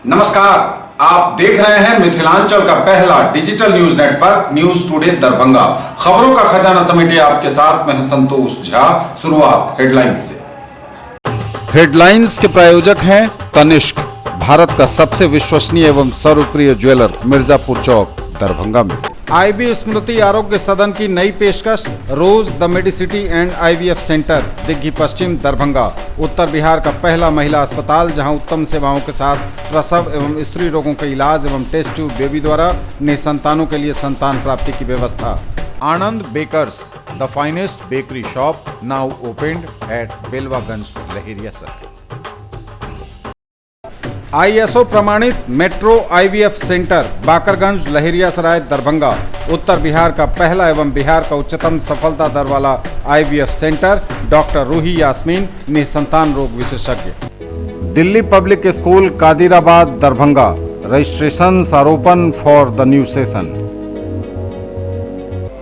नमस्कार, आप देख रहे हैं मिथिलांचल का पहला digital news network news today Darbhanga. खबरों का खजाना समेटे आपके साथ मैं हूं संतोष झा। शुरुआत हेडलाइंस से। हेडलाइंस के प्रायोजक हैं तनिष्क, भारत का सबसे विश्वसनीय एवं सर्वप्रिय ज्वेलर, मिर्जापुर चौक, दरभंगा में। आईबी स्मृति आरोग्य सदन की नई पेशकश, rose the medicity and IVF centre, Digghi Paschim, Darbhanga. उत्तर बिहार का पहला महिला अस्पताल जहां उत्तम सेवाओं के साथ प्रसव एवं स्त्री रोगों के इलाज एवं टेस्ट ट्यूब बेबी द्वारा निसंतानों के लिए संतान प्राप्ति की व्यवस्था। Anand bakers, the finest bakery shop, now opened at Belwaganj, Laheria circle. ISO प्रमाणित metro IVF centre, Bakarganj, Laheriasarai, Darbhanga. उत्तर बिहार का पहला एवं बिहार का उच्चतम सफलता दर वाला IVF centre, doctor Ruhi Yasmin, निसंतान रोग विशेषज्ञ। Delhi public school, Kadirabad, Darbhanga. Registration are open for the new session.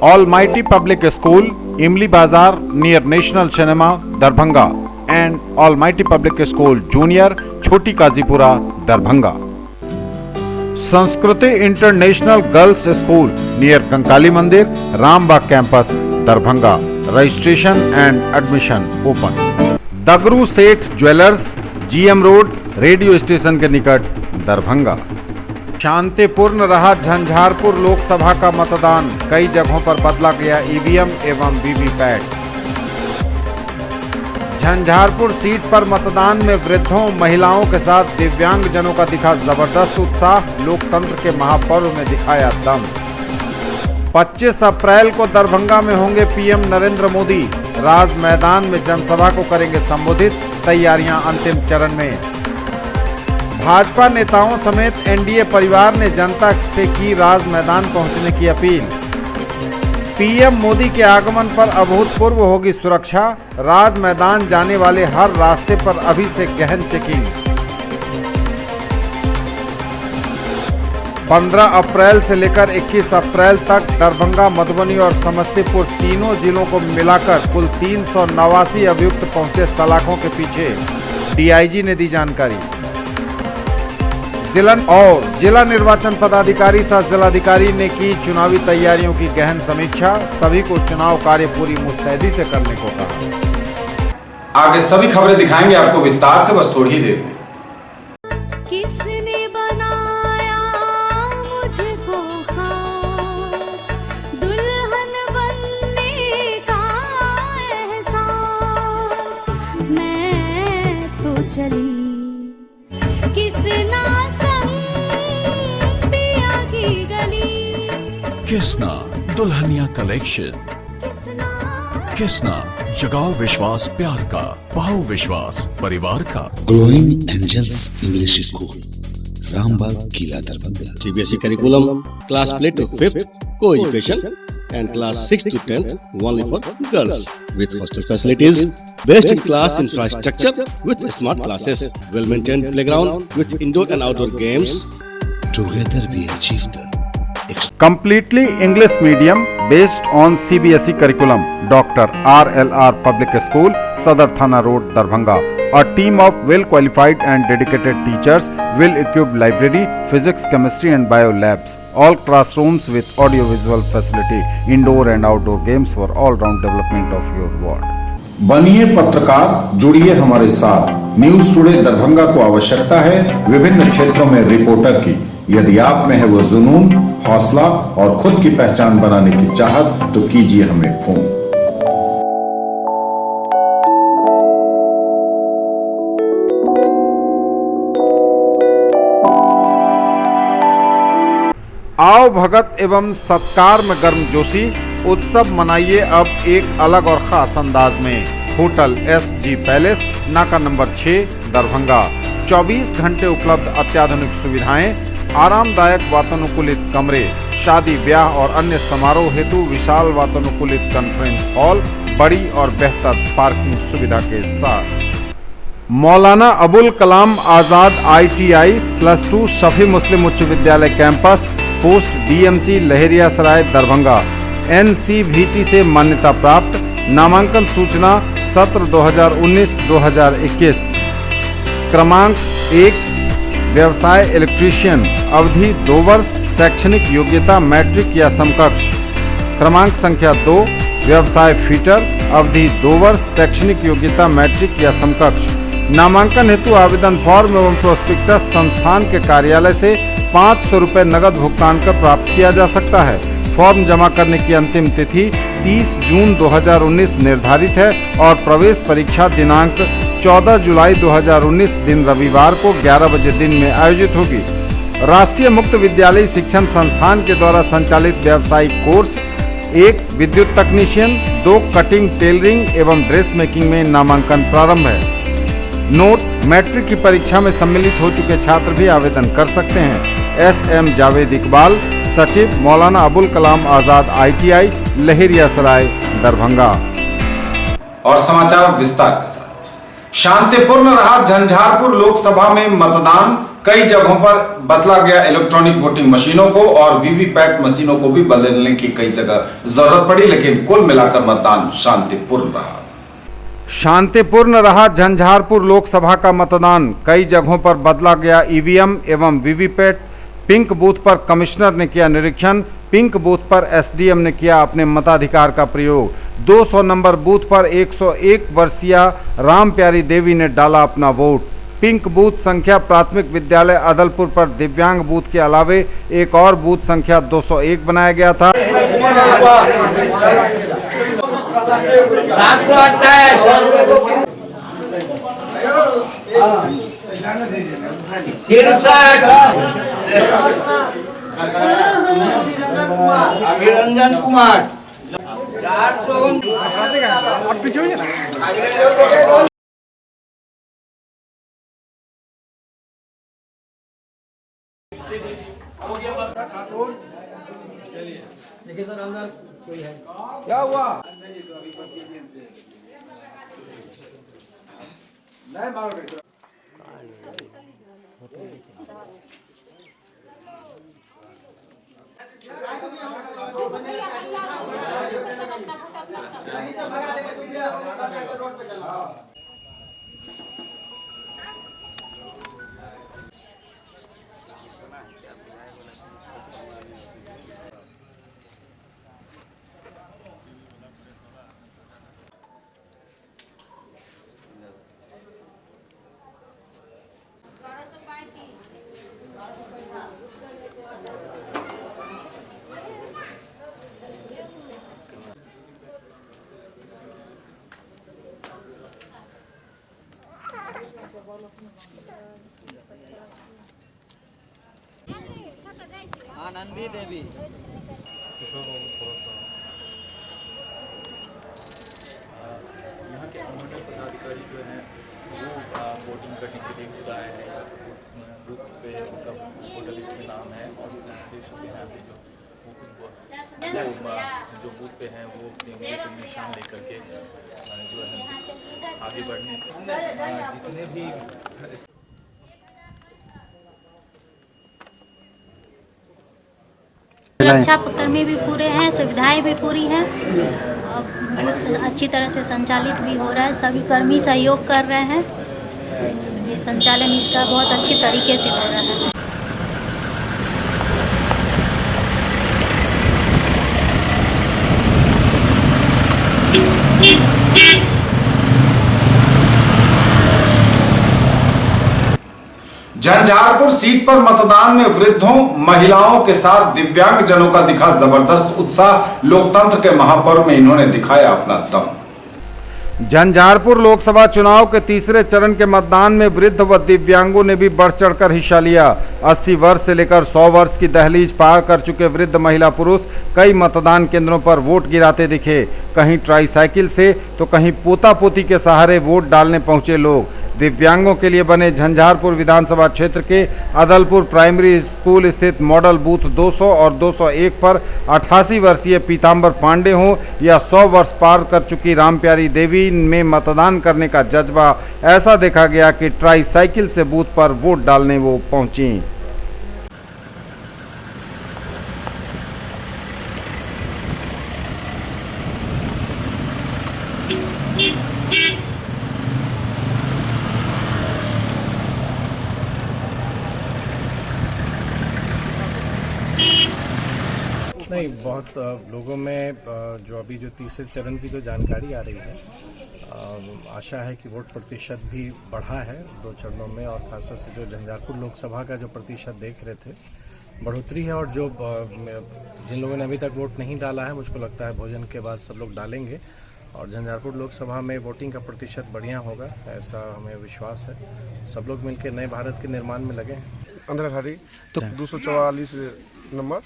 Almighty public school, Imli Bazar near national cinema, Darbhanga and almighty public school junior, Chhoti Kazipura, Darbhanga. Sanskriti international girls school near Kankali Mandir, Rambagh campus, Darbhanga. Registration and admission open. Dagru Seth jewellers, GM road, radio station के निकट, दरभंगा। शांतिपूर्ण रहा झंझारपुर लोकसभा का मतदान, कई जगहों पर बदला गया EVM एवं VVPAT। झंझारपुर सीट पर मतदान में वृद्धों, महिलाओं के साथ दिव्यांगजनों का दिखा जबरदस्त उत्साह, लोकतंत्र के महापर्व में दिखाया दम। 25 अप्रैल को दरभंगा में होंगे PM नरेंद्र मोदी, राज मैदान में जनसभा को करेंगे संबोधित, तैयारियां अंतिम चरण में। भाजपा नेताओं समेत NDA परिवार ने जनता से की राज मैदान पहुंचने की अपील। PM मोदी के आगमन पर अभूतपूर्व होगी सुरक्षा, राज मैदान जाने वाले हर रास्ते पर अभी से गहन चेकिंग। 15 अप्रैल से लेकर 21 अप्रैल तक दरभंगा, मधुबनी और समस्तीपुर तीनों जिलों को मिलाकर कुल 389 अभियुक्त पहुंचे सलाखों के पीछे, DIG ने दी जानकारी। जिला निर्वाचन पदाधिकारी सह जिलाधिकारी ने की चुनावी तैयारियों की गहन समीक्षा, सभी को चुनाव कार्य पूरी मुस्तैदी से करने को कहा। आगे सभी खबरें दिखाएंगे आपको विस्तार से, बस थोड़ी ही देर में। किसने बनाया मुझको खास, दुल्हन बनने का एहसास, मैं तो चली किसना किसना दुल्हनिया कलेक्शन। किसना जगाओ विश्वास प्यार का, पाओ विश्वास परिवार का। Glowing angels English school, Rambagh, Qila, Darbhanga. CBSE curriculum, class play to 5th, co-education and class 6 to 10th only for girls, with hostel facilities, best in class infrastructure with smart classes, well maintained playground with indoor and outdoor games. Together we achieve the Completely English medium based on CBSE curriculum, Dr. RLR Public School, Sadar Thana Road, Darbhanga. A team of well qualified and dedicated teachers, well equipped library, physics, chemistry and bio labs. All classrooms with audio visual facility, indoor and outdoor games for all round development of your ward. बनिए पत्रकार, जुड़िए हमारे साथ। News today Darbhanga को आवश्यकता है विभिन्न क्षेत्रों में रिपोर्टर की। यदि आप में है वो जुनून, हौसला और खुद की पहचान बनाने की चाहत, तो कीजिए हमें फोन। आओ भगत एवं सत्कार में गर्मजोशी, उत्सव मनाइए अब एक अलग और खास अंदाज में। होटल SG पैलेस, नाका नंबर 6, दरभंगा। 24 घंटे उपलब्ध अत्याधुनिक सुविधाएं, आरामदायक वातानुकूलित कमरे, शादी, ब्याह और अन्य समारोह हेतु विशाल वातानुकूलित कॉन्फ्रेंस हॉल, बड़ी और बेहतर पार्किंग सुविधा के साथ। मौलाना अबुल कलाम आजाद ITI +2 शफी मुस्लिम उच्च विद्यालय campus, post DMC Laheriasarai, Darbhanga. NCVT से मान्यता प्राप्त। नामांकन सूचना सत्र 2019-2021, क्रमांक 1 व्यवसाय इलेक्ट्रीशियन, अवधि 2 वर्ष, शैक्षणिक योग्यता मैट्रिक या समकक्ष। क्रमांक संख्या 2, व्यवसाय फिटर, अवधि 2 वर्ष, शैक्षणिक योग्यता मैट्रिक या समकक्ष। नामांकन हेतु आवेदन फॉर्म एवं प्रोस्पेक्टस संस्थान के कार्यालय से 500 रुपये नगद भुगतान कर प्राप्त किया जा सकता है। फॉर्म जमा करने की अंतिम तिथि 30 जून 2019 निर्धारित है और प्रवेश परीक्षा दिनांक 14 जुलाई 2019 दिन रविवार को 11 बजे दिन में आयोजित होगी। राष्ट्रीय मुक्त विद्यालय शिक्षण संस्थान के द्वारा संचालित व्यावसायिक कोर्स 1 विद्युत तकनीशियन, 2 कटिंग टेलरिंग एवं ड्रेस मेकिंग में नामांकन प्रारंभ है। नोट: मैट्रिक की परीक्षा में सम्मिलित हो चुके छात्र भी आवेदन कर सकते हैं। SM जावेद इकबाल, सचिव, मौलाना अबुल कलाम आजाद ITI, लहेरियासराय, दरभंगा। और समाचार विस्तार के साथ। शांतिपूर्ण रहा झंझारपुर लोकसभा में मतदान। कई जगहों पर बदला गया इलेक्ट्रॉनिक वोटिंग मशीनों को और वीवीपैट मशीनों को भी बदलने की कई जगह जरूरत पड़ी, लेकिन कुल मिलाकर मतदान शांतिपूर्ण रहा। शांतिपूर्ण रहा झंझारपुर लोकसभा का मतदान। कई जगहों पर बदला गया EVM एवं वीवीपैट। पिंक बूथ पर कमिश्नर ने किया निरीक्षण। पिंक बूथ पर SDM ने किया अपने मताधिकार का प्रयोग। 200 नंबर बूथ पर 101 वर्षीय राम प्यारी देवी ने डाला अपना वोट। पिंक बूथ संख्या प्राथमिक विद्यालय अदलपुर पर दिव्यांग बूथ के अलावे एक और बूथ संख्या 201 बनाया गया था। अभिरंजन कुमार 400 देखिए सर, अंदर कोई है क्या हुआ? नहीं मारो। आनंदी देवी यहाँ के अनुमंडल पदाधिकारी जो हैं वो वोटिंग करने के लिए खुद आए हैं। बूथ पे उनका वोटर लिस्ट में नाम है और देश के यहाँ पे जो बूथ पे हैं वो अपने उंगली पे निशान लेकर के जो है आगे बढ़ने जितने भी सुरक्षा कर्मी भी पूरे हैं, सुविधाएं भी पूरी हैं और बहुत अच्छी तरह से संचालित भी हो रहा है। सभी कर्मी सहयोग कर रहे हैं। ये संचालन इसका बहुत अच्छी तरीके से हो रहा है। झंझारपुर सीट पर मतदान में वृद्धों, महिलाओं के साथ दिव्यांग जनों का दिखा जबरदस्त उत्साह। लोकतंत्र के महापर्व में इन्होंने दिखाया अपना दम। झंझारपुर लोकसभा चुनाव के तीसरे चरण के मतदान में वृद्ध व दिव्यांगों ने भी बढ़ चढ़कर हिस्सा लिया। 80 वर्ष से लेकर 100 वर्ष की दहलीज पार कर चुके वृद्ध महिला पुरुष कई मतदान केंद्रों पर वोट गिराते दिखे। कहीं ट्राईसाइकिल से तो कहीं पोता पोती के सहारे वोट डालने पहुंचे लोग। दिव्यांगों के लिए बने झंझारपुर विधानसभा क्षेत्र के अदलपुर प्राइमरी स्कूल स्थित मॉडल बूथ 200 और 201 पर 88 वर्षीय पीताम्बर पांडे हों या 100 वर्ष पार कर चुकी रामप्यारी देवी में मतदान करने का जज्बा ऐसा देखा गया कि ट्राईसाइकिल से बूथ पर वोट डालने वो पहुंची। नहीं, बहुत लोगों में जो अभी जो तीसरे चरण की जो जानकारी आ रही है, आशा है कि वोट प्रतिशत भी बढ़ा है 2 चरणों में, और खासतौर से जो झंझारपुर लोकसभा का जो प्रतिशत देख रहे थे बढ़ोतरी है। और जो जिन लोगों ने अभी तक वोट नहीं डाला है, मुझको लगता है भोजन के बाद सब लोग डालेंगे और झंझारपुर लोकसभा में वोटिंग का प्रतिशत बढ़िया होगा, ऐसा हमें विश्वास है। सब लोग मिलकर नए भारत के निर्माण में लगे हैं। अंधराधारी तो 244 नंबर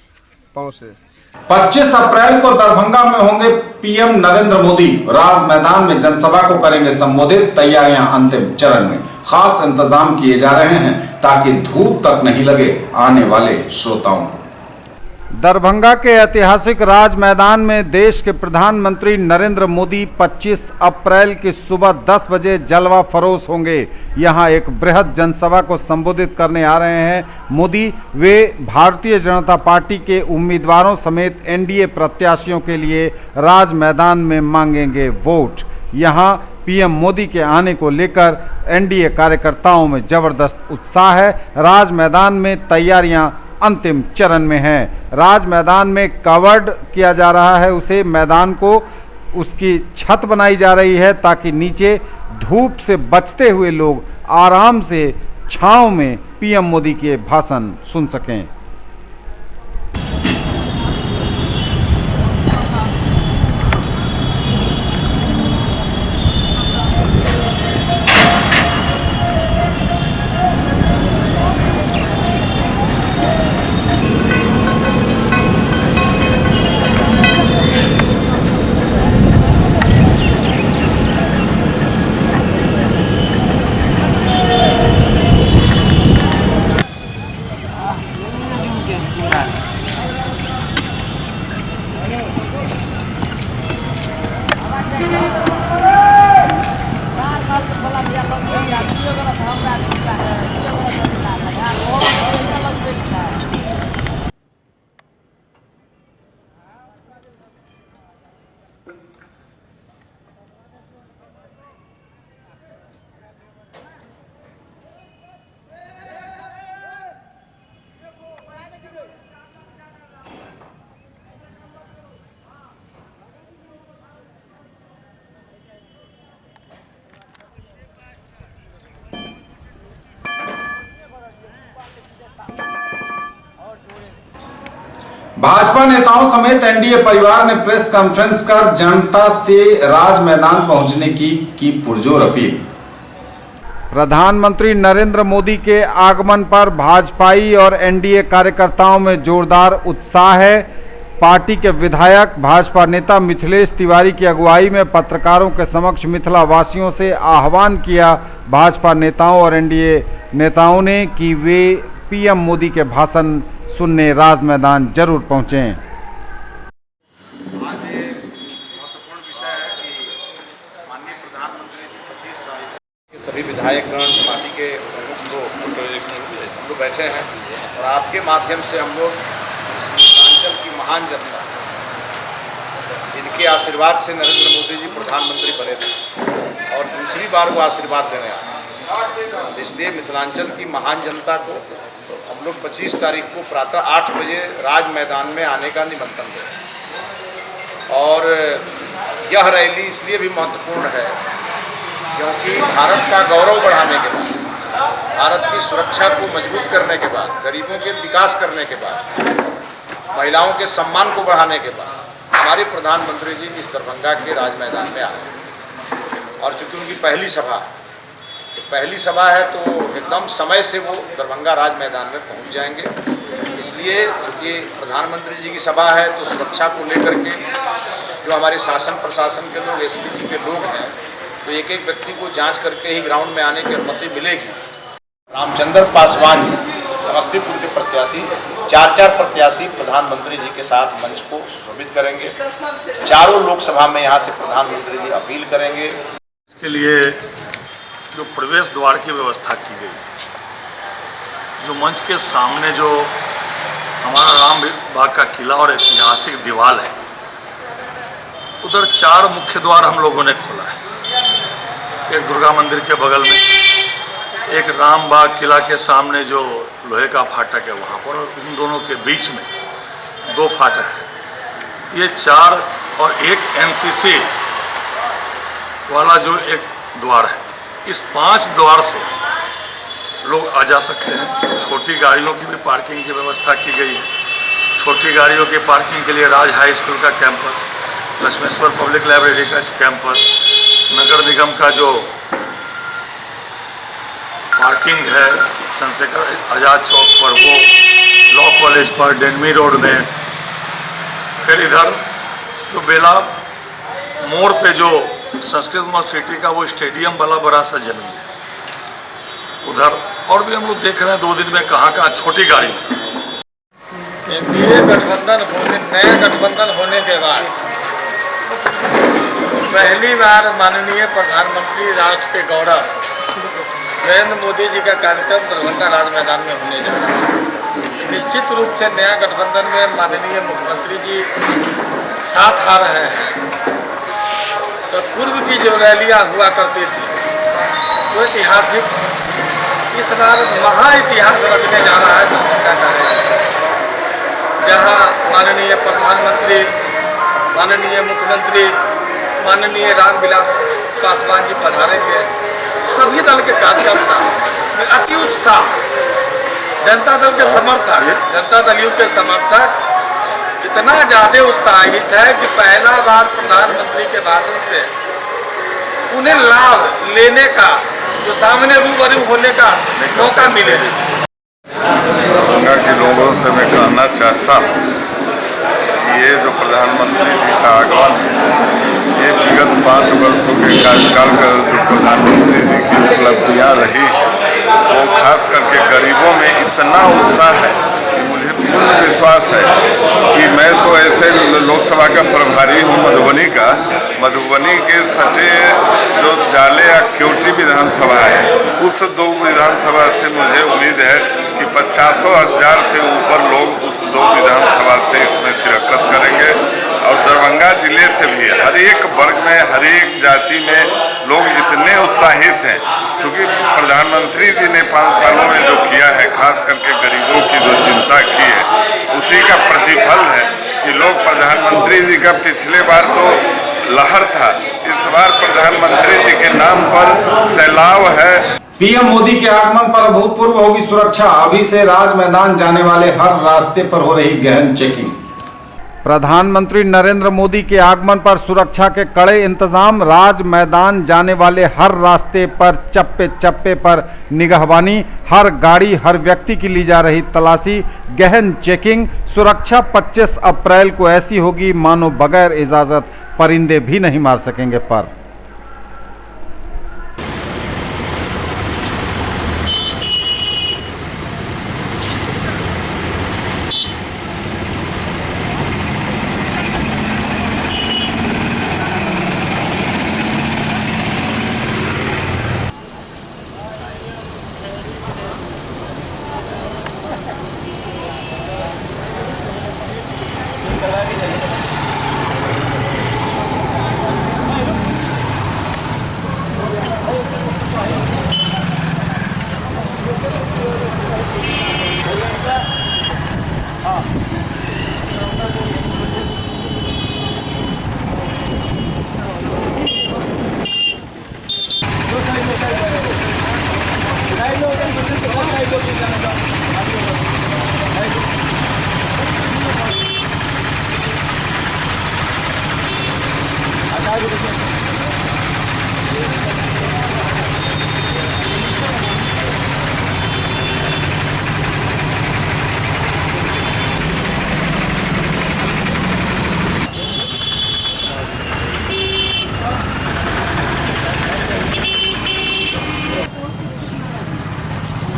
5 से 25 अप्रैल को दरभंगा में होंगे पीएम नरेंद्र मोदी। राज मैदान में जनसभा को करेंगे संबोधित। तैयारियां अंतिम चरण में, खास इंतजाम किए जा रहे हैं ताकि धूप तक नहीं लगे आने वाले श्रोताओं को। दरभंगा के ऐतिहासिक राज मैदान में देश के प्रधानमंत्री नरेंद्र मोदी 25 अप्रैल की सुबह 10 बजे जलवा फरोश होंगे। यहां एक बृहद जनसभा को संबोधित करने आ रहे हैं मोदी। वे भारतीय जनता पार्टी के उम्मीदवारों समेत एनडीए प्रत्याशियों के लिए राज मैदान में मांगेंगे वोट। यहां पीएम मोदी के आने को लेकर एनडीए कार्यकर्ताओं में जबरदस्त उत्साह है। राज मैदान में तैयारियां अंतिम चरण में है। राज मैदान में कवर्ड किया जा रहा है उसे, मैदान को उसकी छत बनाई जा रही है ताकि नीचे धूप से बचते हुए लोग आराम से छांव में पीएम मोदी के भाषण सुन सकें। भाजपा नेताओं समेत एनडीए परिवार ने प्रेस कॉन्फ्रेंस कर जनता से राज मैदान पहुंचने की पुरजोर अपील। प्रधानमंत्री नरेंद्र मोदी के आगमन पर भाजपाई और एनडीए कार्यकर्ताओं में जोरदार उत्साह है। पार्टी के विधायक भाजपा नेता मिथिलेश तिवारी की अगुवाई में पत्रकारों के समक्ष मिथिला वासियों से आह्वान किया भाजपा नेताओं और एनडीए नेताओं ने कि वे पीएम मोदी के भाषण सुनने राज मैदान जरूर पहुंचें। आज एक महत्वपूर्ण विषय है कि माननीय प्रधानमंत्री जी 25 तारीख के सभी विधायकगण पार्टी के प्रमुख लोग बैठे हैं और आपके माध्यम से हम लोग इस मिथिलांचल की महान जनता, जिनके आशीर्वाद से नरेंद्र मोदी जी प्रधानमंत्री बने थे और दूसरी बार वो आशीर्वाद देने आए, इसलिए मिथिलांचल की महान जनता को हम लोग 25 तारीख को प्रातः 8 बजे राज मैदान में आने का निमंत्रण दें। और यह रैली इसलिए भी महत्वपूर्ण है क्योंकि भारत का गौरव बढ़ाने के बाद, भारत की सुरक्षा को मजबूत करने के बाद, गरीबों के विकास करने के बाद, महिलाओं के सम्मान को बढ़ाने के बाद हमारे प्रधानमंत्री जी इस दरभंगा के राज मैदान में आए। और चूँकि उनकी पहली सभा है तो एकदम समय से वो दरभंगा राज मैदान में पहुंच जाएंगे। इसलिए चूँकि प्रधानमंत्री जी की सभा है तो सुरक्षा को लेकर के जो हमारे शासन प्रशासन के लोग, एसपी जी के लोग हैं, तो एक एक व्यक्ति को जांच करके ही ग्राउंड में आने की अनुमति मिलेगी। रामचंद्र पासवान जी समस्तीपुर के प्रत्याशी, 4 प्रत्याशी प्रधानमंत्री जी के साथ मंच को सुशोभित करेंगे। चारों लोकसभा में यहाँ से प्रधानमंत्री जी अपील करेंगे। इसके लिए जो प्रवेश द्वार की व्यवस्था की गई, जो मंच के सामने जो हमारा राम बाग का किला और ऐतिहासिक दीवार है, उधर 4 मुख्य द्वार हम लोगों ने खोला है। एक दुर्गा मंदिर के बगल में, एक राम बाग किला के सामने जो लोहे का फाटक है वहाँ पर, और उन दोनों के बीच में 2 फाटक है। ये 4 और 1 NCC वाला जो एक द्वार है, इस 5 द्वार से लोग आ जा सकते हैं। छोटी गाड़ियों की भी पार्किंग की व्यवस्था की गई है। छोटी गाड़ियों की पार्किंग के लिए राज हाई स्कूल का कैंपस, लक्ष्मेश्वर पब्लिक लाइब्रेरी का कैंपस, नगर निगम का जो पार्किंग है चंद्रशेखर आज़ाद चौक पर, वो लॉ कॉलेज पर, डेनमी रोड में, फिर इधर जो बेला मोड़ पे जो संस्कृत यूनिवर्सिटी का वो स्टेडियम वाला बड़ा सा जमीन है, उधर और भी हम लोग देख रहे हैं 2 दिन में कहाँ कहाँ छोटी गाड़ी। एनडीए गठबंधन होने, नया गठबंधन होने के बाद पहली बार माननीय प्रधानमंत्री राष्ट्र के गौरव नरेंद्र मोदी जी का कार्यक्रम दरभंगा राज मैदान में होने जा रहा है। निश्चित रूप से नया गठबंधन में माननीय मुख्यमंत्री जी साथ आ रहे हैं। तो पूर्व की जो रैलियां हुआ करती थी वो ऐतिहासिक, इस बार महाइतिहास रचने जा रहा है दरभंगा का, जहां माननीय प्रधानमंत्री, माननीय मुख्यमंत्री, माननीय रामविलास पासवान जी पधारेंगे। सभी दल के कार्यकर्ता में अति उत्साह, जनता दल के समर्थक, जनता दलियों के समर्थक इतना ज़्यादा उत्साहित है कि पहला बार प्रधानमंत्री के भाषण से उन्हें लाभ लेने का, जो सामने रूबरू होने का मौका मिले। दरभंगा के लोगों से मैं कहना चाहता हूँ, ये जो प्रधानमंत्री जी का आगमन है, ये विगत 5 वर्षों के कार्यकाल का जो प्रधानमंत्री जी की उपलब्धियाँ रही, वो खास करके गरीबों में इतना उत्साह है कि मुझे पूर्ण विश्वास है कि मैं तो ऐसे लोकसभा का प्रभारी हूँ मधुबनी का, मधुबनी के सटे जो जाले या क्योटी विधानसभा है, उस 2 विधानसभा से मुझे उम्मीद है कि 50,000 से ऊपर लोग उस 2 विधानसभा से इसमें शिरकत करेंगे। और दरभंगा जिले से भी हर एक वर्ग में, हर एक जाति में लोग इतने उत्साहित हैं, क्योंकि प्रधानमंत्री जी ने 5 सालों में जो किया है, खास करके गरीबों की जो चिंता की है, उसी का प्रतिफल है कि लोग प्रधानमंत्री जी का पिछले बार तो लहर था, इस बार प्रधानमंत्री जी के नाम पर सैलाव है। पीएम मोदी के आगमन पर अभूतपूर्व होगी सुरक्षा। अभी से राज मैदान जाने वाले हर रास्ते पर हो रही गहन चेकिंग। प्रधानमंत्री नरेंद्र मोदी के आगमन पर सुरक्षा के कड़े इंतजाम। राज मैदान जाने वाले हर रास्ते पर चप्पे चप्पे पर निगहबानी। हर गाड़ी, हर व्यक्ति की ली जा रही तलाशी, गहन चेकिंग। सुरक्षा 25 अप्रैल को ऐसी होगी मानो बगैर इजाजत परिंदे भी नहीं मार सकेंगे पर।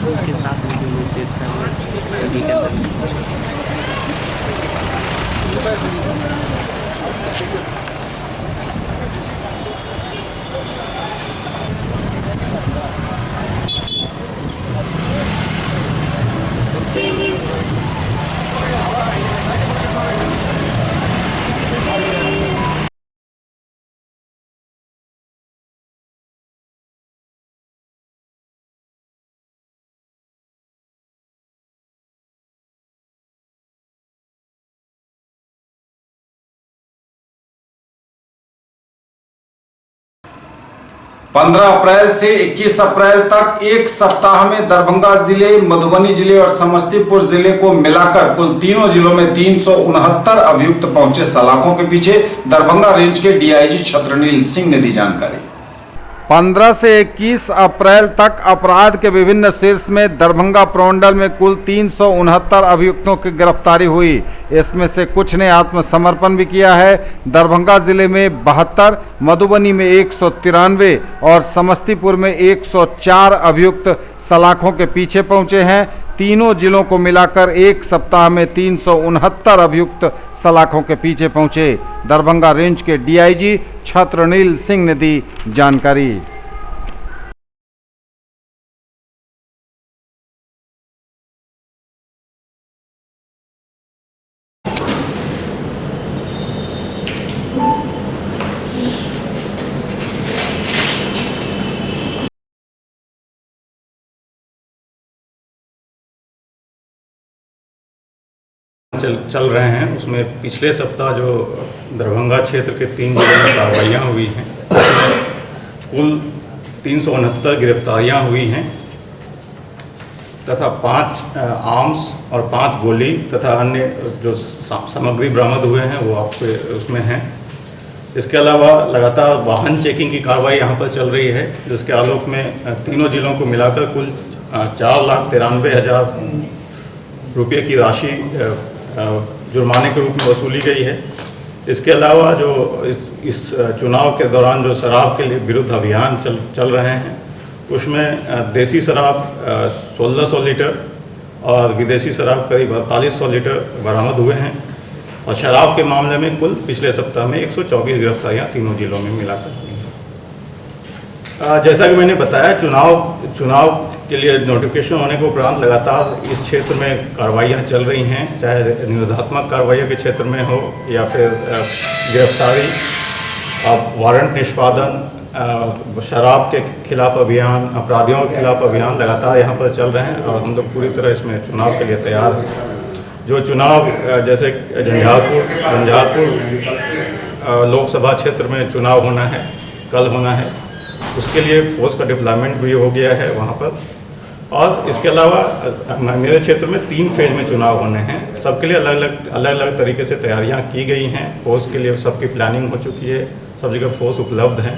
उनके साथ में जो लोग देख रहे हैं 15 अप्रैल से 21 अप्रैल तक एक सप्ताह में दरभंगा जिले, मधुबनी जिले और समस्तीपुर जिले को मिलाकर कुल तीनों जिलों में 369 अभियुक्त पहुंचे सलाखों के पीछे। दरभंगा रेंज के डीआईजी छत्रनील सिंह ने दी जानकारी। 15 से 21 अप्रैल तक अपराध के विभिन्न शीर्ष में दरभंगा प्रमंडल में कुल 369 अभियुक्तों की गिरफ्तारी हुई। इसमें से कुछ ने आत्मसमर्पण भी किया है। दरभंगा जिले में 72, मधुबनी में 193 और समस्तीपुर में 104 अभियुक्त सलाखों के पीछे पहुंचे हैं। तीनों जिलों को मिलाकर एक सप्ताह में 369 अभियुक्त सलाखों के पीछे पहुंचे। दरभंगा रेंज के डीआईजी छत्रनील सिंह ने दी जानकारी। चल रहे हैं, उसमें पिछले सप्ताह जो दरभंगा क्षेत्र के 3 जिलों में कार्रवाइयाँ हुई हैं, कुल 369 गिरफ्तारियाँ हुई हैं तथा 5 आर्म्स और 5 गोली तथा अन्य जो सामग्री बरामद हुए हैं वो आपके उसमें हैं। इसके अलावा लगातार वाहन चेकिंग की कार्रवाई यहाँ पर चल रही है, जिसके आलोक में तीनों जिलों को मिलाकर कुल 4,93,000 रुपये की राशि जुर्माने के रूप में वसूली गई है। इसके अलावा जो इस चुनाव के दौरान जो शराब के लिए विरुद्ध अभियान चल रहे हैं, उसमें देसी शराब 1600 लीटर और विदेशी शराब करीब 4800 लीटर बरामद हुए हैं। और शराब के मामले में कुल पिछले सप्ताह में 124 गिरफ्तारियाँ तीनों जिलों में मिलाकर हुई हैं। जैसा कि मैंने बताया, चुनाव के लिए नोटिफिकेशन होने के उपरांत लगातार इस क्षेत्र में कार्रवाइयाँ चल रही हैं, चाहे निरोधात्मक कार्रवाइयों के क्षेत्र में हो या फिर गिरफ्तारी, वारंट निष्पादन, शराब के खिलाफ अभियान, अपराधियों के खिलाफ अभियान लगातार यहाँ पर चल रहे हैं और हम लोग पूरी तरह इसमें चुनाव के लिए तैयार हैं। जो चुनाव जैसे झंझारपुर लोकसभा क्षेत्र में चुनाव होना है, कल होना है, उसके लिए फोर्स का डिप्लॉयमेंट भी हो गया है वहाँ पर। और इसके अलावा मेरे क्षेत्र में 3 फेज में चुनाव होने हैं, सबके लिए अलग अलग तरीके से तैयारियाँ की गई हैं। फोर्स के लिए सबकी प्लानिंग हो चुकी है, सब जगह फोर्स उपलब्ध हैं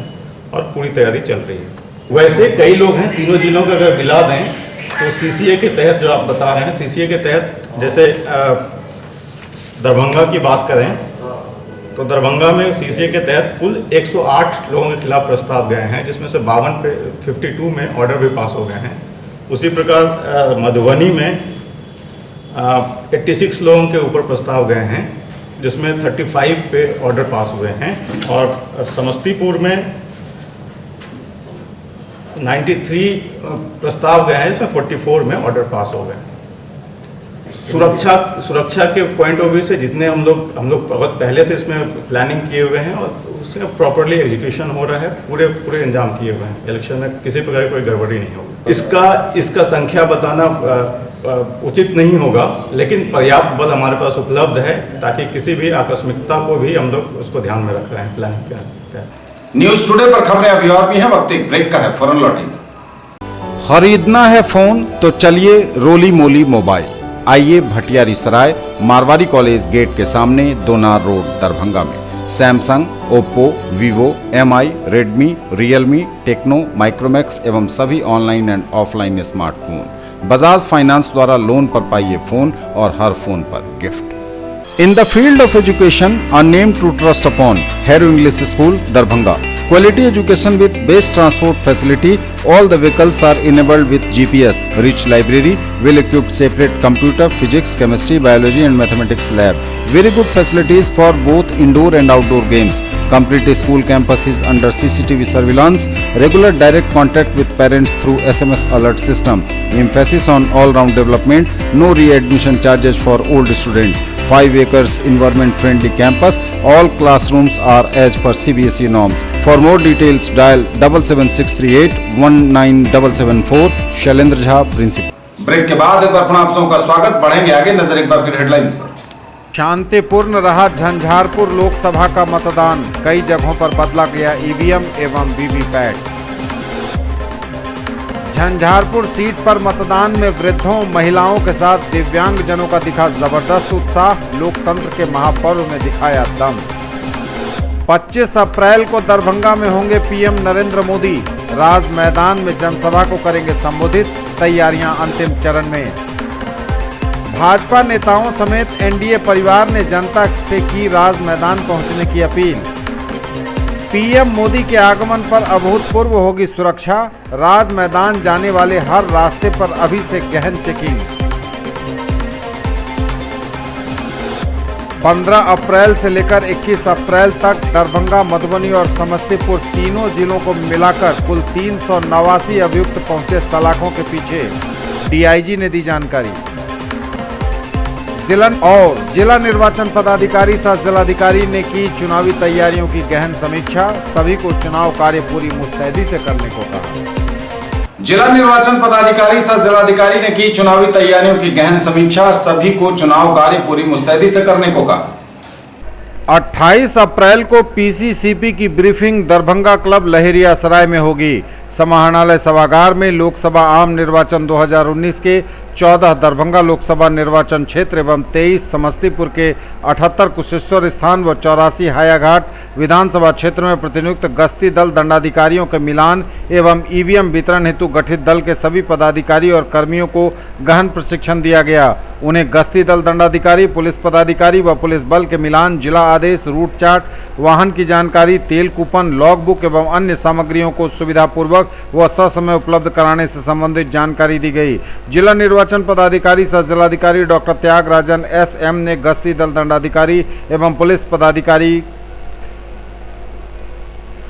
और पूरी तैयारी चल रही है। वैसे कई लोग हैं, तीनों जिलों का अगर मिला दें तो सीसीए के तहत जो आप बता रहे हैं, सीसीए के तहत जैसे दरभंगा की बात करें तो दरभंगा में सीसीए के तहत कुल 108 लोगों के खिलाफ प्रस्ताव गए हैं, जिसमें से 52 पे 52 में ऑर्डर भी पास हो गए हैं। उसी प्रकार मधुबनी में 86 लोगों के ऊपर प्रस्ताव गए हैं, जिसमें 35 पे ऑर्डर पास हुए हैं। और समस्तीपुर में 93 प्रस्ताव गए हैं, इसमें 44 में ऑर्डर पास हो गए। सुरक्षा के पॉइंट ऑफ व्यू से जितने हम लोग बहुत पहले से इसमें प्लानिंग किए हुए हैं और उसमें प्रॉपरली एग्जीक्यूशन हो रहा है, पूरे इंतजाम किए हुए हैं। इलेक्शन में किसी प्रकार की कोई गड़बड़ी नहीं होगी। इसका संख्या बताना उचित नहीं होगा, लेकिन पर्याप्त बल हमारे पास उपलब्ध है ताकि किसी भी आकस्मिकता को भी हम लोग उसको ध्यान में रख रहे हैं प्लानिंग के तहत। न्यूज टुडे पर खबरें अभी और भी हैं, वक्त एक ब्रेक का है, फौरन लौटेंगे। खरीदना है फोन तो चलिए रोली मोली मोबाइल। आइए भटियारी सराय मारवाड़ी कॉलेज गेट के सामने दोनार रोड दरभंगा में Samsung, Oppo, Vivo, MI, Redmi, Realme, Tecno, Micromax एवं सभी online and offline smartphone Bajaj finance द्वारा लोन पर पाइए फोन और हर फोन पर gift. In the field of education, a name to trust upon, Hero English School, Darbhanga. Quality education with best transport facility. All the vehicles are enabled with GPS. Rich library, well-equipped separate computer, physics, chemistry, biology and mathematics lab. Very good facilities for both indoor and outdoor games. Complete school campus is under CCTV surveillance. Regular direct contact with parents through SMS alert system. Emphasis on all-round development. No readmission charges for old students. 5 acres environment friendly campus. All classrooms are as per CBSE norms. For more details dial 77638 19774 Shailendra Jha principal. Break के बाद एक बार पुनः आप सबों का स्वागत। बढ़ेंगे आगे, नजर एक बार फिर हेडलाइंस पर। शांतिपूर्ण रहा झंझारपुर लोकसभा का मतदान, कई जगहों पर बदला गया ईवीएम एवं वीवीपैट। झंझारपुर सीट पर मतदान में वृद्धों महिलाओं के साथ दिव्यांगजनों का दिखा जबरदस्त उत्साह, लोकतंत्र के महापर्व में दिखाया दम। 25 अप्रैल को दरभंगा में होंगे पीएम नरेंद्र मोदी, राज मैदान में जनसभा को करेंगे संबोधित, तैयारियां अंतिम चरण में। भाजपा नेताओं समेत एनडीए परिवार ने जनता से की राज मैदान पहुंचने की अपील। पीएम मोदी के आगमन पर अभूतपूर्व होगी सुरक्षा, राज मैदान जाने वाले हर रास्ते पर अभी से गहन चेकिंग। 15 अप्रैल से लेकर 21 अप्रैल तक दरभंगा, मधुबनी और समस्तीपुर तीनों जिलों को मिलाकर कुल 389 अभियुक्त पहुंचे सलाखों के पीछे, डीआईजी ने दी जानकारी। जिला निर्वाचन पदाधिकारी सह जिलाधिकारी ने की चुनावी तैयारियों की गहन समीक्षा, सभी को चुनाव कार्य पूरी मुस्तैदी से करने को कहा। जिला निर्वाचन पदाधिकारी सह जिलाधिकारी ने की चुनावी तैयारियों की गहन समीक्षा, सभी को चुनाव कार्य पूरी मुस्तैदी से करने को कहा। 28 अप्रैल को पीसीसीपी की ब्रीफिंग दरभंगा क्लब लहेरियासराय में होगी। समाहरणालय सभागार में लोकसभा आम निर्वाचन 2019 के 14 दरभंगा लोकसभा निर्वाचन क्षेत्र एवं 23 समस्तीपुर के 78 कुशेश्वर स्थान व 84 हायाघाट विधानसभा क्षेत्र में प्रतिनियुक्त गश्ती दल दंडाधिकारियों के मिलान एवं ईवीएम वितरण हेतु गठित दल के सभी पदाधिकारी और कर्मियों को गहन प्रशिक्षण दिया गया। उन्हें गश्ती दल दंडाधिकारी, पुलिस पदाधिकारी व पुलिस बल के मिलान, जिला आदेश, रूट चार्ट, वाहन की जानकारी, तेल कूपन, लॉग बुक एवं अन्य सामग्रियों को सुविधापूर्वक व ससमय उपलब्ध कराने से संबंधित जानकारी दी गई। जिला निर्वाचन पदाधिकारी सह जिलाधिकारी डॉक्टर त्यागराजन एसएम ने गश्ती दल दंडाधिकारी एवं पुलिस पदाधिकारी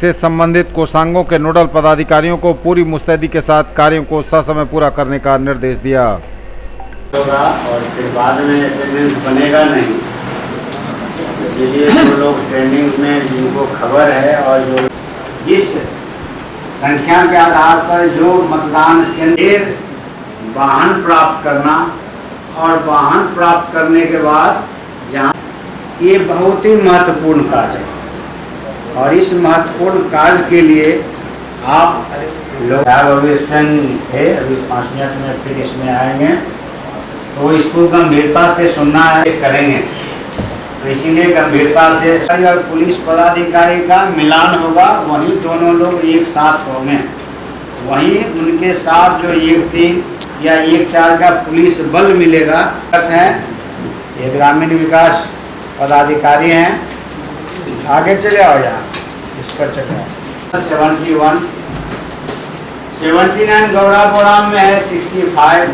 से संबंधित कोषांगों के नोडल पदाधिकारियों को पूरी मुस्तैदी के साथ कार्यों को ससमय पूरा करने का निर्देश दिया। होगा और फिर बाद में अटेंडेंस बनेगा नहीं, इसलिए जो लोग ट्रेनिंग में जिनको खबर है और जो जिस संख्या के आधार पर जो मतदान केंद्र वाहन प्राप्त करना और वाहन प्राप्त करने के बाद जहाँ ये बहुत ही महत्वपूर्ण कार्य है और इस महत्वपूर्ण कार्य के लिए आप लोग अभी थे, अभी 5 मिनट में फिर इसमें आएंगे तो इसको गंभीरता से सुनना है, करेंगे तो इसीलिए गंभीरता से और पुलिस पदाधिकारी का मिलान होगा, वहीं दोनों लोग एक साथ होंगे, वहीं उनके साथ जो 1-3 या 1-4 का पुलिस बल मिलेगा है। ये ग्रामीण विकास पदाधिकारी हैं, आगे चले आओ यहाँ इस पर चले आओ। 79 गौरापुराम में है 65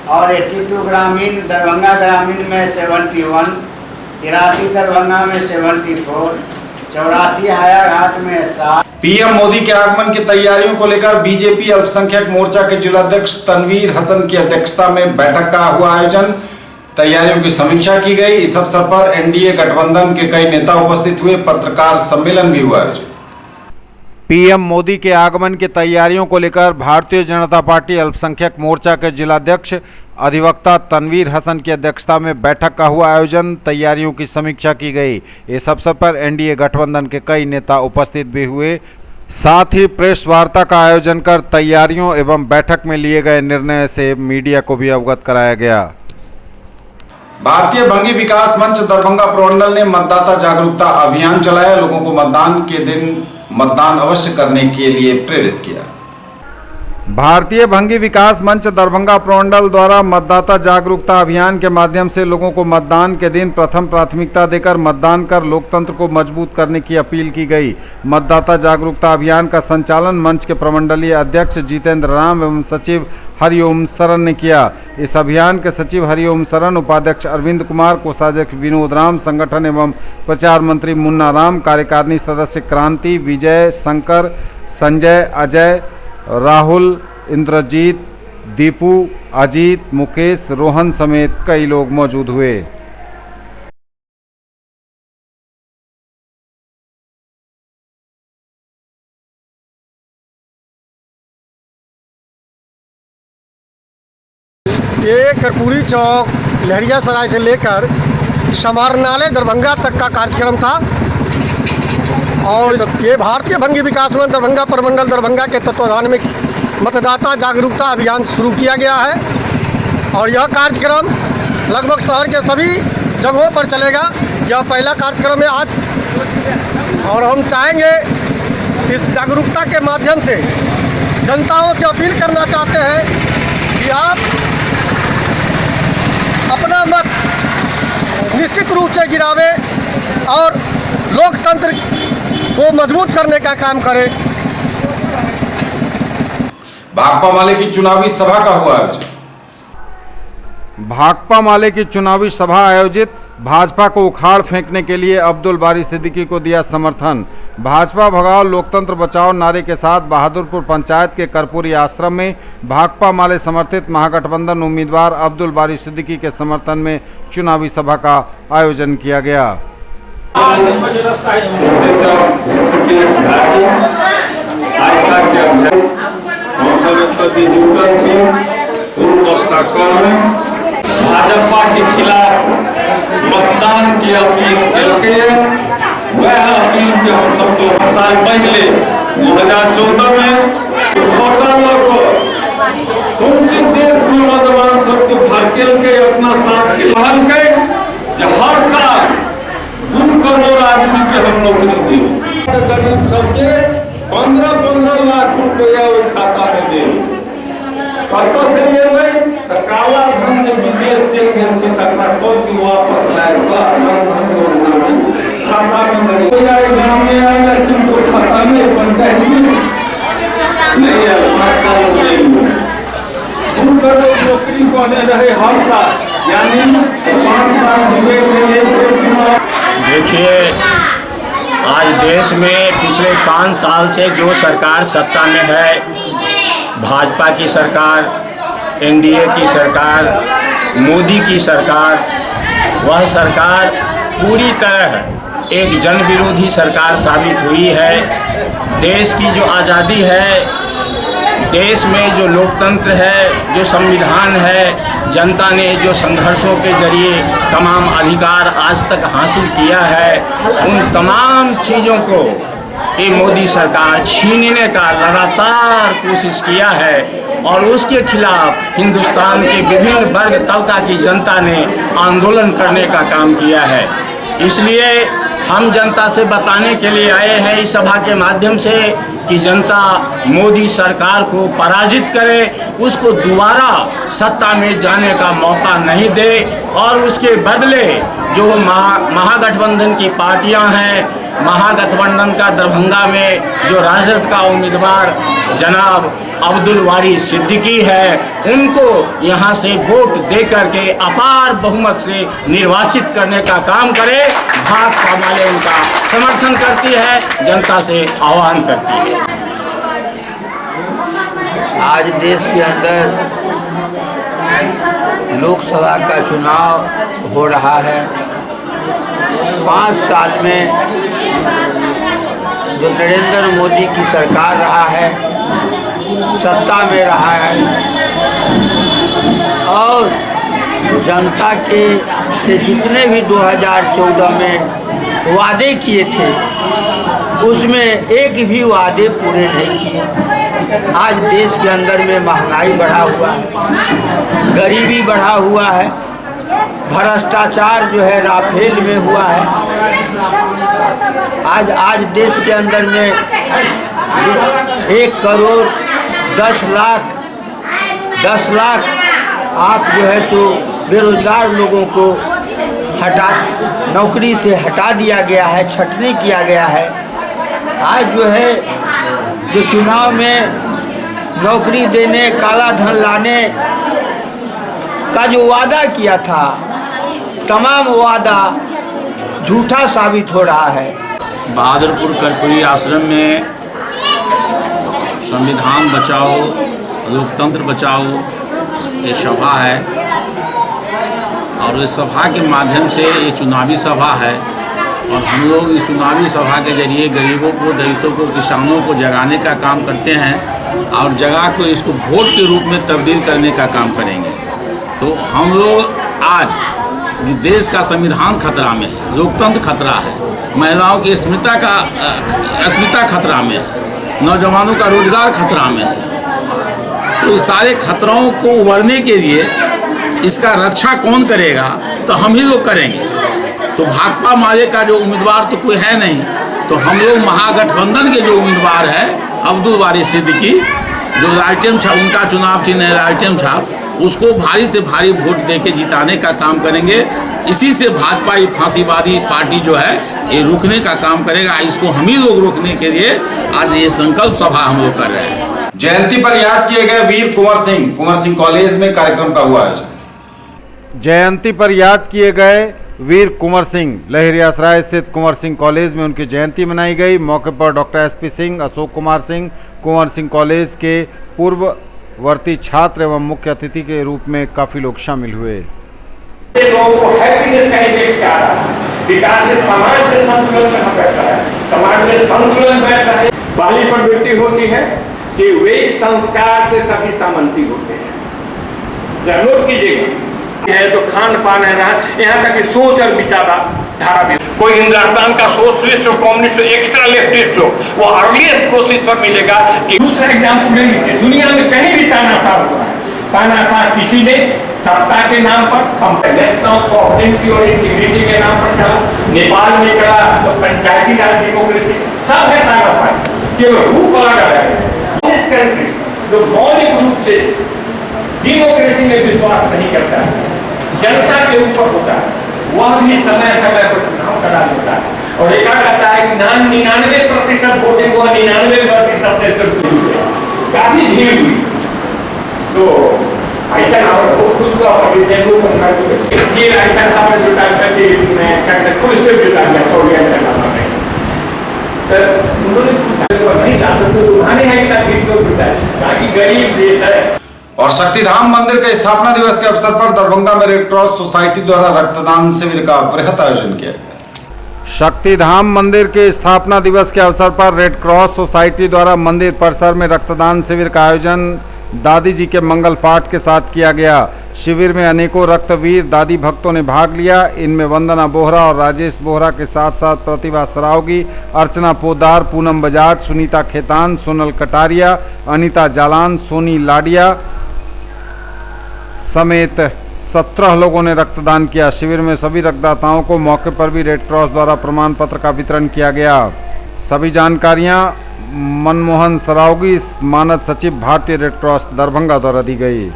और 82 ग्रामीण दरभंगा ग्रामीण में 71, 83 दरभंगा में 74, 84 हायाघाट में 7। पीएम मोदी के आगमन की तैयारियों को लेकर बीजेपी अल्पसंख्यक मोर्चा के जिलाध्यक्ष तनवीर हसन की अध्यक्षता में बैठक का हुआ आयोजन, तैयारियों की समीक्षा की गई। इस अवसर पर एनडीए गठबंधन के कई नेता उपस्थित हुए, पत्रकार सम्मेलन भी हुआ आयोजित। पीएम मोदी के आगमन की तैयारियों को लेकर भारतीय जनता पार्टी अल्पसंख्यक मोर्चा के जिलाध्यक्ष अधिवक्ता तनवीर हसन की अध्यक्षता में बैठक का हुआ आयोजन, तैयारियों की समीक्षा की गई। इस अवसर पर एनडीए गठबंधन के कई नेता उपस्थित भी हुए, साथ ही प्रेस वार्ता का आयोजन कर तैयारियों एवं बैठक में लिए गए निर्णय से मीडिया को भी अवगत कराया गया। भारतीय भंगी विकास मंच दरभंगा प्रमंडल ने मतदाता जागरूकता अभियान चलाया, लोगों को मतदान के दिन मतदान अवश्य करने के लिए प्रेरित किया। भारतीय भंगी विकास मंच दरभंगा प्रमंडल द्वारा मतदाता जागरूकता अभियान के माध्यम से लोगों को मतदान के दिन प्रथम प्राथमिकता देकर मतदान कर लोकतंत्र को मजबूत करने की अपील की गई। मतदाता जागरूकता अभियान का संचालन मंच के प्रमंडलीय अध्यक्ष जितेंद्र राम एवं सचिव हरिओम सरन ने किया। इस अभियान के सचिव हरिओम सरन, उपाध्यक्ष अरविंद कुमार, कोषाध्यक्ष विनोद राम, संगठन एवं प्रचार मंत्री मुन्ना राम, कार्यकारिणी सदस्य क्रांति, विजय, शंकर, संजय, अजय, राहुल, इंद्रजीत, दीपू, अजीत, मुकेश, रोहन समेत कई लोग मौजूद हुए। ये कर्पूरी चौक लहरियासराय से लेकर समाहरणालय दरभंगा तक का कार्यक्रम था और ये भारतीय भंगी विकास मंच दरभंगा प्रमंडल दरभंगा के तत्वाधान में मतदाता जागरूकता अभियान शुरू किया गया है और यह कार्यक्रम लगभग शहर के सभी जगहों पर चलेगा। यह पहला कार्यक्रम है आज और हम चाहेंगे इस जागरूकता के माध्यम से जनताओं से अपील करना चाहते हैं कि आप अपना मत निश्चित रूप से गिरावे और लोकतंत्र को मजबूत करने का काम करें। भाकपा माले की चुनावी सभा का हुआ आयोजन। भाकपा माले की चुनावी सभा आयोजित, भाजपा को उखाड़ फेंकने के लिए अब्दुल बारी सिद्दीकी को दिया समर्थन। भाजपा भगाओ लोकतंत्र बचाओ नारे के साथ बहादुरपुर पंचायत के कर्पूरी आश्रम में भाकपा माले समर्थित महागठबंधन उम्मीदवार अब्दुल बारी सिद्दीकी के समर्थन में चुनावी सभा का आयोजन किया गया। भाजपा के खिलाफ मतदान की अपील करके वह अपील के हम सब 2 साल पहले 2014 में घोटाला को समूचे देश में नौजवान सबको भड़केल के अपना साथ खिलाल के हर साल 2 करोड़ आदमी के हम नौकरी दी। गरीब सबके 15-15 लाख रुपया वो खाता में दे कतो से लेबै त काला धन में विदेश चल गेल छै तकरा सब के वापस लायबा खाता में दे कोई आए गांव में आए लेकिन तो खाता में पंचायत में नहीं है। 5 साल नहीं 2 करोड़ नौकरी बने रहे हर साल, यानी 5 साल हुए में। देखिए, आज देश में पिछले 5 साल से जो सरकार सत्ता में है, भाजपा की सरकार, एनडीए की सरकार, मोदी की सरकार, वह सरकार पूरी तरह एक जन विरोधी सरकार साबित हुई है। देश की जो आज़ादी है, देश में जो लोकतंत्र है, जो संविधान है, जनता ने जो संघर्षों के जरिए तमाम अधिकार आज तक हासिल किया है, उन तमाम चीज़ों को ये मोदी सरकार छीनने का लगातार कोशिश किया है और उसके खिलाफ हिंदुस्तान के विभिन्न वर्ग तबका की जनता ने आंदोलन करने का काम किया है। इसलिए हम जनता से बताने के लिए आए हैं इस सभा के माध्यम से कि जनता मोदी सरकार को पराजित करे, उसको दोबारा सत्ता में जाने का मौका नहीं दे और उसके बदले जो महागठबंधन की पार्टियां हैं, महागठबंधन का दरभंगा में जो राजद का उम्मीदवार जनाब अब्दुल बारी सिद्दीकी है, उनको यहां से वोट दे करके अपार बहुमत से निर्वाचित करने का काम करे। भाकपा माले उनका समर्थन करती है, जनता से आह्वान करती है। आज देश के अंदर लोकसभा का चुनाव हो रहा है। 5 साल में जो नरेंद्र मोदी की सरकार रहा है, सत्ता में रहा है और जनता के से जितने भी 2014 में वादे किए थे, उसमें एक भी वादे पूरे नहीं किए। आज देश के अंदर में महंगाई बढ़ा हुआ है, गरीबी बढ़ा हुआ है, भ्रष्टाचार जो है राफेल में हुआ है। आज देश के अंदर में 1 करोड़ 10 लाख आप जो है सो बेरोजगार लोगों को नौकरी से हटा दिया गया है, छटनी किया गया है। आज जो है जो चुनाव में नौकरी देने, काला धन लाने का जो वादा किया था, तमाम वादा झूठा साबित हो रहा है। बहादुरपुर कर्पूरी आश्रम में संविधान बचाओ लोकतंत्र बचाओ ये सभा है और इस सभा के माध्यम से ये चुनावी सभा है और हम लोग इस चुनावी सभा के जरिए गरीबों को, दलितों को, किसानों को जगाने का काम करते हैं और जगा को इसको वोट के रूप में तब्दील करने का काम करेंगे। तो हम लोग आज देश का संविधान खतरा में है, लोकतंत्र खतरा है, महिलाओं की अस्मिता खतरा में है, नौजवानों का रोजगार खतरा में है तो इस सारे खतरों को उभरने के लिए इसका रक्षा कौन करेगा, तो हम ही लोग करेंगे। तो भाकपा माले का जो उम्मीदवार तो कोई है नहीं, तो हम लोग महागठबंधन के जो उम्मीदवार है अब्दुल वारिस सिद्दीकी, जो लालटेन छाप, उनका चुनाव चिन्ह है लालटेन छाप, उसको भारी से भारी वोट देके जिताने का काम करेंगे। इसी से भाजपा ये फांसीवादी पार्टी जो है ये रुकने का काम करेगा। इसको हम ही लोग रोकने के लिए आज ये संकल्प सभा हम लोग कर रहे हैं। जयंती पर याद किए गए वीर कुंवर सिंह कॉलेज में कार्यक्रम का हुआ आयोजन। जयंती पर याद किए गए वीर कुंवर सिंह लहरियासराय स्थित कुंवर सिंह कॉलेज में उनकी जयंती मनाई गई। मौके पर doctor SP Singh, Ashok Kumar Singh, Kunwar Singh college के पूर्ववर्ती छात्र एवं मुख्य अतिथि के रूप में काफी लोग शामिल हुए। लोगों को हैप्पीनेस का इंडेक्स क्या आ रहा है, विकास से समाज में संतुलन कहाँ बैठता है, समाज में संतुलन बैठता है। पहली प्रवृत्ति होती है कि वे संस्कार से सभी सम्बन्धी होते हैं। जरूर कीजिएगा है तो खान पान है रहा, यहाँ तक कि सोच और विचारधारा भी। कोई हिंदुस्तान का सोशलिस्ट और कम्युनिस्ट एक्स्ट्रा लेफ्टिस्ट हो, वो अर्लीस्ट कोशिश पर मिलेगा कि दूसरा एग्जाम्पल नहीं है। दुनिया में कहीं भी तानाशाह हुआ है, तानाशाह किसी ने सत्ता के नाम पर, सॉवरेनिटी और इंटीग्रिटी के नाम पर चला। नेपाल में चला तो पंचायती राज डेमोक्रेसी, सब है तानाशाह, केवल रूप अलग है। जो मौलिक रूप से डेमोक्रेसी में विश्वास नहीं करता है, जनता के ऊपर होता है, वह भी समय समय पर चुनाव करा देता है और एक कहता है कि 99% वोटिंग हुआ, 99% से शुरू हुआ, काफी भीड़ हुई। तो ऐसा खुद को ये ऐसा जुटा करके खुद से जुटा गया थोड़ी ऐसा नहीं ताकि गरीब देश है। और शक्तिधाम मंदिर के स्थापना दिवस के अवसर पर दरभंगा में रेड क्रॉस सोसाइटी द्वारा रक्तदान शिविर का वृहत आयोजन किया गया। शक्तिधाम मंदिर के स्थापना दिवस के अवसर पर रेड क्रॉस सोसाइटी द्वारा मंदिर परिसर में रक्तदान शिविर का आयोजन दादी जी के मंगल पाठ के साथ किया गया। शिविर में अनेकों रक्तवीर दादी भक्तों ने भाग लिया। इनमें वंदना बोहरा और राजेश बोहरा के साथ साथ प्रतिभा सरावगी, अर्चना पोदार, पूनम बजाज, सुनीता खेतान, सोनल कटारिया, अनीता जालान, सोनी लाडिया समेत 17 लोगों ने रक्तदान किया। शिविर में सभी रक्तदाताओं को मौके पर भी रेड क्रॉस द्वारा प्रमाण पत्र का वितरण किया गया। सभी जानकारियां मनमोहन सरावगी, मानद सचिव भारतीय रेड क्रॉस दरभंगा द्वारा दी गई।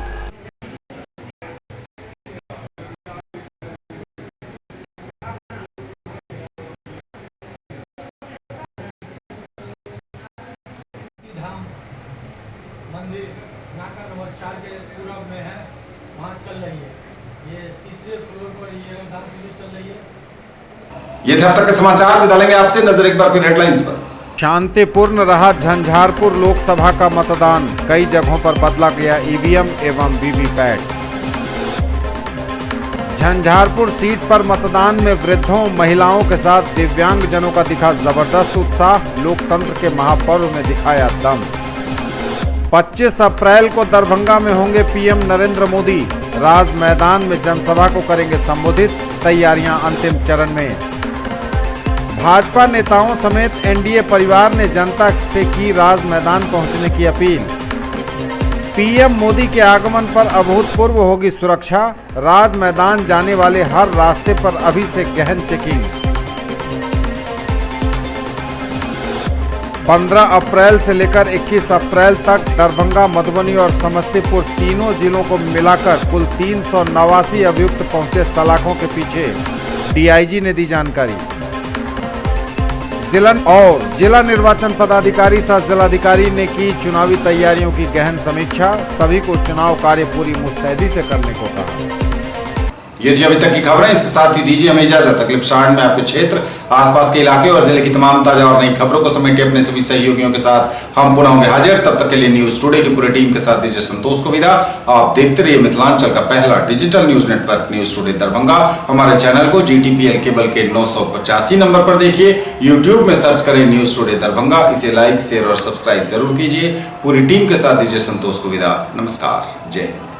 मंदिर नाका नंबर 4 के पूरब में है, वहाँ चल रही है। ये तीसरे फ्लोर पर ये रक्तदान शिविर चल रही है। ये थे अब तक के समाचार। विदा लेंगे आपसे, नजर एक बार फिर हेडलाइंस पर। शांतिपूर्ण रहा झंझारपुर लोकसभा का मतदान, कई जगहों पर बदला गया ईवीएम एवं वीवीपैट। झंझारपुर सीट पर मतदान में वृद्धों, महिलाओं के साथ दिव्यांगजनों का दिखा जबरदस्त उत्साह, लोकतंत्र के महापर्व में दिखाया दम। 25 अप्रैल को दरभंगा में होंगे पीएम नरेंद्र मोदी, राज मैदान में जनसभा को करेंगे संबोधित, तैयारियां अंतिम चरण में। भाजपा नेताओं समेत एनडीए परिवार ने जनता से की राज मैदान पहुंचने की अपील। पीएम मोदी के आगमन पर अभूतपूर्व होगी सुरक्षा, राज मैदान जाने वाले हर रास्ते पर अभी से गहन चेकिंग। 15 अप्रैल से लेकर 21 अप्रैल तक दरभंगा, मधुबनी और समस्तीपुर तीनों जिलों को मिलाकर कुल 389 अभियुक्त पहुंचे सलाखों के पीछे, डीआईजी ने दी जानकारी। जिला निर्वाचन पदाधिकारी सह जिलाधिकारी ने की चुनावी तैयारियों की गहन समीक्षा, सभी को चुनाव कार्य पूरी मुस्तैदी से करने को कहा। ये थी अभी तक की खबरें, इसके साथ ही दीजिए हमें इजाजत। अगले एपिसोड में आपके क्षेत्र, आसपास के इलाके और जिले की तमाम ताजा और नई खबरों को समेटे अपने सभी सहयोगियों के साथ हम पुनः होंगे हाजिर। तब तक के लिए न्यूज टुडे की पूरी टीम के साथ दीजिए संतोष को विदा। आप देखते रहिए मिथिलांचल का पहला digital news network news today Darbhanga. हमारे चैनल को GTPL केबल के 985 नंबर पर देखिए, यूट्यूब में सर्च करें न्यूज टुडे दरभंगा। इसे लाइक, शेयर और सब्सक्राइब जरूर कीजिए। पूरी टीम के साथ दीजिए संतोष को विदा। नमस्कार, जय हिंद।